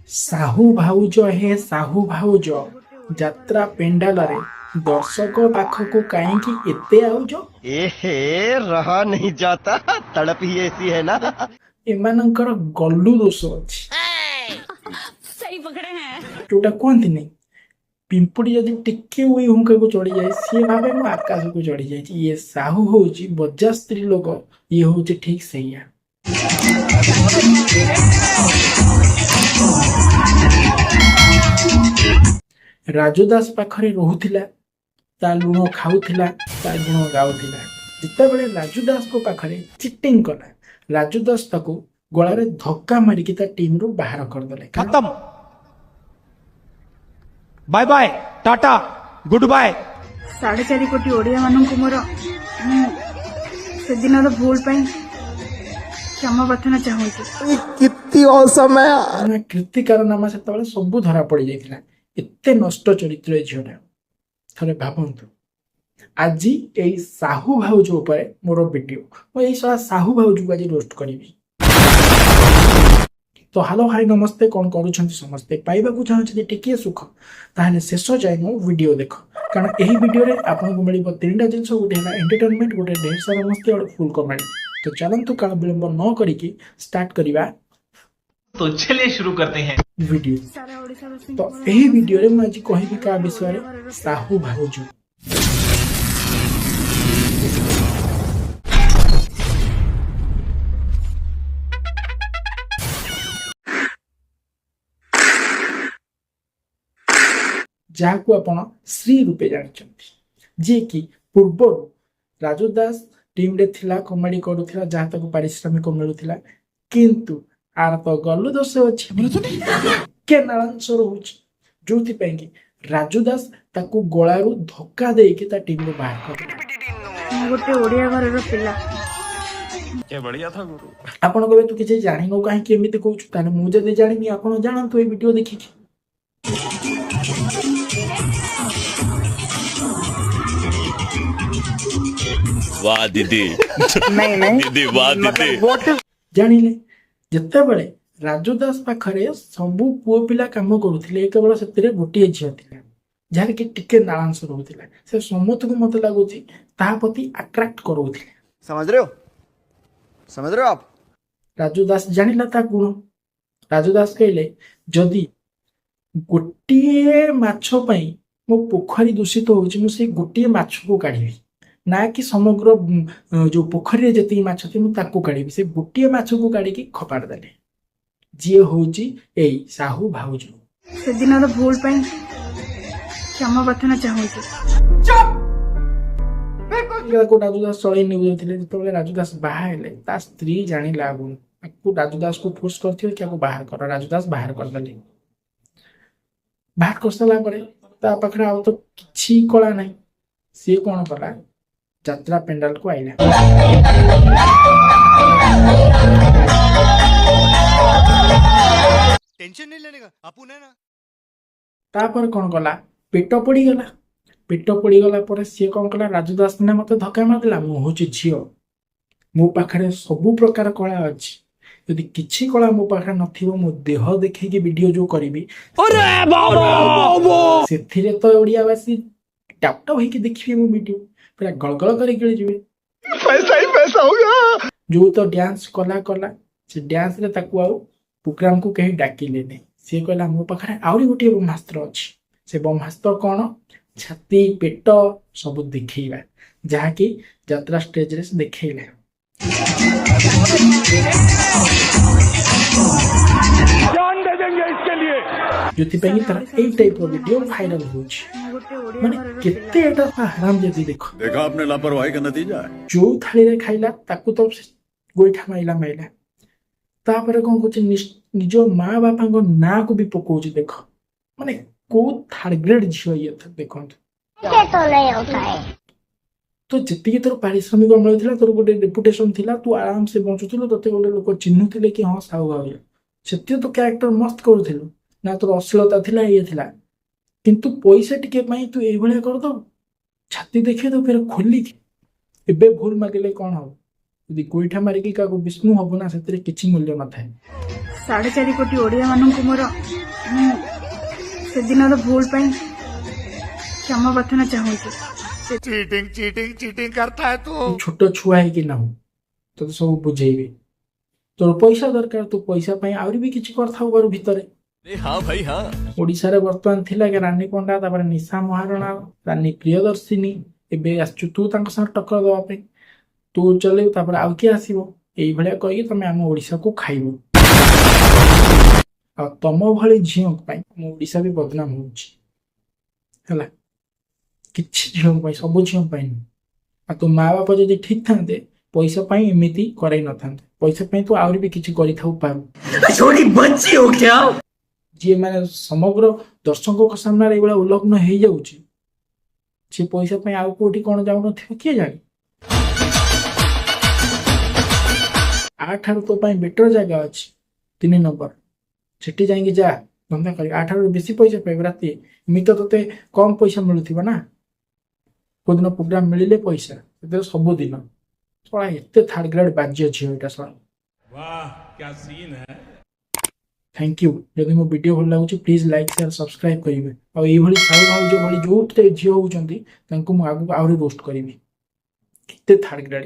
साहू भाउज हे साहू भाउज यात्रा पेंडाल रे दर्शक पाखक कहीं एते आउज एहे रहा नहीं जाता तड़प ही ऐसी है ना। एमानकर गल्लू दोष अछि सही पकड़े हैं। जोटा कहती नहीं पिंपुड़ी जदि टिके उई हुंका को चढ़ी जाए सी भावे मु आकाश को चढ़ी जाए ये साहू होउची बज्जा स्त्री लोक ये होउची ठीक सैया राजदास पाखरे रहुथिला ता लुण खाउथिला ता गुण गाउथिला जितेबले राजदास को पाखरे चिटिंग कला राजदास ताको गळारे धक्का मारिकी ता टीम रू बाहर कर देले खत्म bye bye tata goodbye 4.5 कोटी ओडिया मानक मोर से दिन भूल पाई क्षमा प्रार्थना चाहूँगी। कितनी औसम है। कृति कारनामा से सबू धरा पड़ जाता एते नष्ट चरित्र झीटा थे भावतु आज यही साहू भाउज मोर वीडियो यही साहू भाउज को आज रोस्ट करी। तो हेलो हाय नमस्ते कौन करुँच समस्ते पाइबा चाहते टिके सुख ताहले शेष जाए मो वीडियो देख कारण यही वीडियो रे आपको मिल 3टा जिनस गोटे है एंटरटेनमेंट गोटे ढेर सारा मस्ती और फुल कमेंट। तो चलतु काल विलंब न करिकी स्टार्ट करिबा। तो चलिए शुरू करते हैं वीडियो। तो यही वीडियो रे मैं आज कहबी का विषय रे साहू भाउज। जहाँ को आपण श्री रूपे जानछंती जे कि पूर्व राजदास टीम रे थिला कॉमेडी करूथिला जहाँ तक पारिश्रमिक मिलुथिला किंतु आर तो गल्लू दोष अछि के नालांश रहउछि जोथि पे कि राजदास ताकू गोळारू धक्का देई कि ता टीम रो बाहर कर गोटे ओडिया घर रो पिला क्या बढ़िया था गुरु। आपण कहबे तू किछि जानि नो काहे कि एमिति कहउछु ताने मु जदि जानिनी आपण जानतु ए वीडियो देखि वाह दीदी नहीं दीदी वाह दीदी जानिले जत्ते बेले राजदास पाखरे सबु पुओ पिला काम करूथिले केवल सेतिरे गोटिए झियो थिला जहाँ कि टिके नालांश रहउथिला से समस्त को मत लागुची ता प्रति अट्रैक्ट करूथिले। समझ रहे हो आप। राजदास जानिला ता गुण राजदास कहले जदि गोटिए माछ पई मो पोखरी दूषित होउची मु से गोटिए माछ को काढिबी ना कि समग्र जो पोखरी जति माछ थी मु ताको काढिबी से गोटिए माछ को काढिकी खपाड़ देले जे होउची एई साहू भाउज से दिन भूल पाई क्षमा प्रार्थना चाहूँगी। को राजदास चले निउथिले जेतबेले राजदास बाहा हेले ता स्त्री जानिला गुण को राजदास को फोर्स करथियो कि को बाहर कर राजदास बाहर कर देले बाहर करसला परे ता पाखरे आ तो किछि कला नाही से कोन कला यात्रा पेंडाल को आइला टेंशन नहीं लेने का अपुन है ना। तापर कौन कला पेट पड़ी गला पर सी कौन कला राजदास ने मत धक्का मारदेला मु होची झियो मो पाखरे सबु प्रकार कला अछि यदि किछि कला मो पाखरे नथिबो मो देह देखैकी वीडियो जो करबी अरे बाबा सेथिरे तो ओडियावासी टापटा होई कि देखिबे मो वीडियो पूरा गलगल करी गिळ जिवे पैसा ही पैसा होगा। जो तो डांस कला से डांस रे ताकू आउ प्रोग्राम को कहीं डाकिले नहीं सी कहला मो पाखरे आउरी गोटे ब्रह्मास्त्र अछि से ब्रह्मास्त्र कौन छाती पेट सब देखा जहाँ कि यात्रा स्टेज रे से देखैले जान दे देंगे इसके लिए। जोथि पे तार एई टाइप रो वीडियो वायरल होछ माने केते एटा हराम जदी देखो देखा आपने लापरवाही का नतीजा है। जो थाली रे खाइला ताकू तो गोइठा माइला तापर कौन कुछ निज माँ बापा ना को भी पकोच देख माने को थर्ड ग्रेड झियो ये देखो तो जी तोर पारिश्रमिक मिलता तोर गोटे रेपुटेशन थिला तू आराम से बचुलु ते गोटे लोक चिन्हुले कि हाँ साहू भाई से तो क्यारेक्टर मस्त करूलु ना तोर अश्लीलता थिला ये थिला किंतु पैसा टिके तू ये कर दो छाती देखे तो फिर खोली एबे भूल मागिले कौन हम यदि गोईठा मारिकी क्या विष्णु हम ना से किसी मूल्य न था। 4.5 कोटी ओडिया मानक मोर ମୁଁ ସେଦିନର ଭୁଲ ପାଇଁ କ୍ଷମା ପ୍ରାର୍ଥନା ଚାହୁଁଛି। ତୁ ଛୋଟ ଛୁଆ ହେଇକି ନାହୁଁ, ତୋତେ ସବୁ ବୁଝେଇବି। ତୋର ପଇସା ଦରକାର, ତୁ ପଇସା ପାଇଁ ଆହୁରି ବି କିଛି କରିଥାଉ ଘର ଭିତରେ। हाँ भाई हाँ। ଓଡିଶାରେ ବର୍ତ୍ତମାନ ଥିଲା କି ରାନୀ ପଣ୍ଡା, ତାପରେ ନିଶା ମହାରଣା, ରାନୀ ପ୍ରିୟଦର୍ଶିନୀ, ଏବେ ଆସିଛୁ ତୁ ତାଙ୍କ ସାଙ୍ଗେ ଟକ୍କର ଦେବା ପାଇଁ। ତୁ ଚଲେଇବୁ, ତାପରେ ଆଉ କିଏ ଆସିବ? ଏଇଭଳିଆ କହିକି ତମେ ଆମ ଓଡିଶାକୁ ଖାଇବ। ଆଉ ତମ ଭଳି ଝିଅଙ୍କ ପାଇଁ ଆମ ଓଡିଶା ବି ବଦନାମ ହଉଛି ହେଲା। କିଛି ଝିଅଙ୍କ ପାଇଁ, ସବୁ ଝିଅଙ୍କ ପାଇଁ ନୁହେଁ। ଆଉ ତୋ ମା ବାପା ଯଦି ଠିକ ଥାନ୍ତେ, ପଇସା ପାଇଁ ଏମିତି କରାଇ ନଥାନ୍ତେ। ପଇସା ପାଇଁ ତୁ ଆହୁରି ବି କିଛି କରିଥାଉ ପାରୁ। ଯିଏ ମାନେ ସମଗ୍ର ଦର୍ଶକଙ୍କ ସାମ୍ନାରେ ଏଇଭଳିଆ ଉଲ୍ଲଗ୍ନ ହେଇଯାଉଛି, ସେ ପଇସା ପାଇଁ ଆଉ କୋଉଠି କଣ ଯାଉନଥିବ କିଏ ଜାଣେ। ଆଠାରୁ ତୋ ପାଇଁ ବେଟର ଜାଗା ଅଛି 3 ନମ୍ବର, ସେଠି ଯାଇକି ଯା ଧନ୍ଦା କରି। ଆଠାରୁ ବେଶୀ ପଇସା ପାଇବ ରାତି। ଏମିତି ତୋତେ କମ ପଇସା ମିଳୁଥିବ ନା, କୋଉଦିନ ପ୍ରୋଗ୍ରାମ ମିଳିଲେ ପଇସା, ସେଥିରେ ସବୁଦିନ। ଶଳା ଏତେ ଥାର୍ଡ ଗ୍ରେଡ ବାଜ୍ୟ ଝିଅ ଏଇଟା ଶଳା। वाह क्या सीन है। Thank you. जदि मो वीडियो भल लगुच प्लीज लाइक शेयर सब्सक्राइब करेंगे। और ये साहू भाउज भली जो झील होती आगे आहुरी रोस्ट करी। केते थार्ड ग्रेड।